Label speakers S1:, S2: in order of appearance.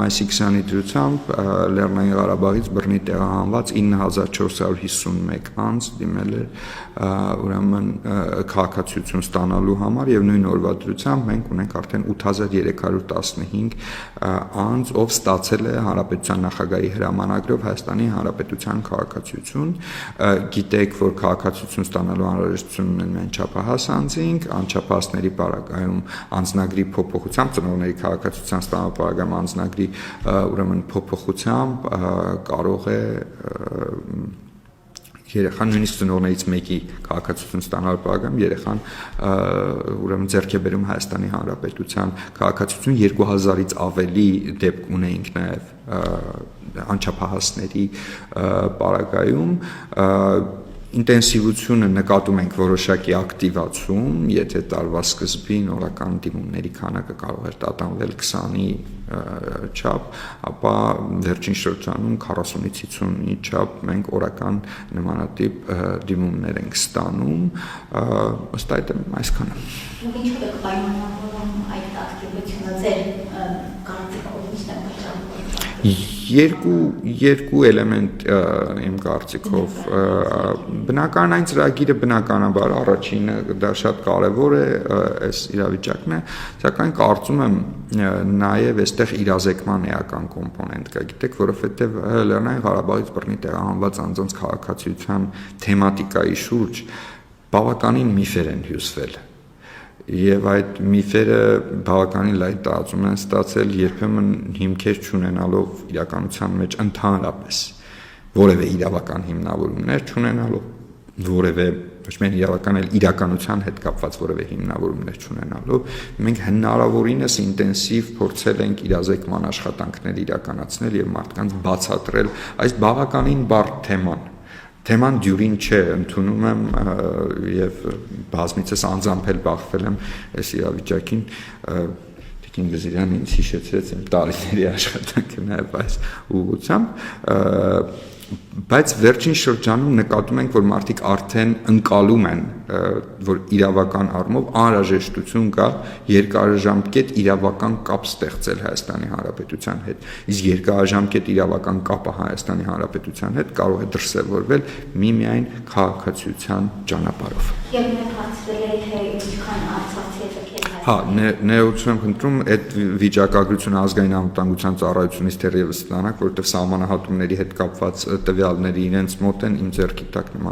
S1: մայիսի 20-ի դրությամբ Լեռնային Ղարաբաղից բռնի տեղահանված 9451 անձ դիմել էր ուրեմն քաղաքացիություն ստանալու համար եւ նույն օրվա դրությամբ մենք ունենք արդեն 8315 անձ, ով ստացել է Հանրապետության նախագահի հրամանագրով Հայաստանի Հանրապետության քաղաքացիություն։ Գիտեք, որ քաղաքացիություն ստանալու անհրաժեշտություն ունեն միայն չափահաս անձինք, անչափահասների պարագայում անձնագրի փոփոխությամբ, ծնողների քաղաքացիության ստանալու պարագայում անձնագրի ուրեմն փոփոխությամբ կարող է երեխան նույնիսկ ծնողներից մեկի քաղաքացիություն ստանալու պարագայում երեխան ուրեմն ձեռք է բերում Հայաստանի Հանրապետության քաղաքացիություն 2000-ից ավելի դեպք ունեինք նաև անչափահասների պարագայում ինտենսիվությունը նկատում ենք որոշակի ակտիվացում, եթե տարվա սկզբին օրական դիմումների քանակը կարող էր տատանվել 20-ի չափ, ապա վերջին շրջանում 40-ից 50-ի չափ մենք օրական նմանատիպ դիմումներ ենք ստանում, ըստ այդմ այսքանը։
S2: Ինչու եք պայմանավորում այդ ակտիվությունը ձեր կարծիքով ինչ է
S1: Երկու էլեմենտ իմ կարծիքով բնական այն ծրագիրը բնականաբար առաջինը դա շատ կարևոր է այս իրավիճակն է, սակայն կարծում եմ նաև այստեղ իրազեկման էական կոմպոնենտ կա, գիտեք, որովհետև Լեռնային Ղարաբաղից բռնի տեղահանված անձանց քաղաքացիության թեմատիկայի շուրջ բավականին միֆեր են հյուսվել եւ այդ միֆերը բավականին լայն տարածում են ստացել երբեմն հիմքեր չունենալով իրականության մեջ ընդհանրապես որևէ իրավական հիմնավորումներ չունենալով որևէ ոչ միայն իրավական այլ իրականության հետ կապված որևէ հիմնավորումներ չունենալով մենք հնարավորինս ինտենսիվ փորձել ենք իրազեկման աշխատանքներ իրականացնել եւ մարդկանց բացատրել այս բավականին բարդ Թեման դյուրին չէ, ընդունում եմ եւ բազմիցս անձամբ էլ բախվել եմ այս իրավիճակին Տիկին Գզիրյանը ինձ հիշեցրեց իմ տարիների աշխատանքը նաեւ այս ուղղությամբ բայց վերջին շրջանում նկատում ենք, որ մարդիկ արդեն ընկալում են, որ իրավական առումով անհրաժեշտություն կա երկարաժամկետ իրավական կապ ստեղծել Հայաստանի Հանրապետության հետ։ Իսկ երկարաժամկետ իրավական կապը Հայաստանի Հանրապետության հետ կարող է դրսևորվել միմիայն քաղաքացիության ճանապարհով։
S2: Եվ մենք հարցրել եք, թե ինչքան արցախցի եք
S1: Հա, ներողություն եմ խնդրում, այդ վիճակագրությունը ազգային անվտանգության ծառայությունից դեռևս ստանանք, որովհետև սահմանահատումների հետ կապված տվյալները իրենց մոտ են, իմ ձեռքի տակ նման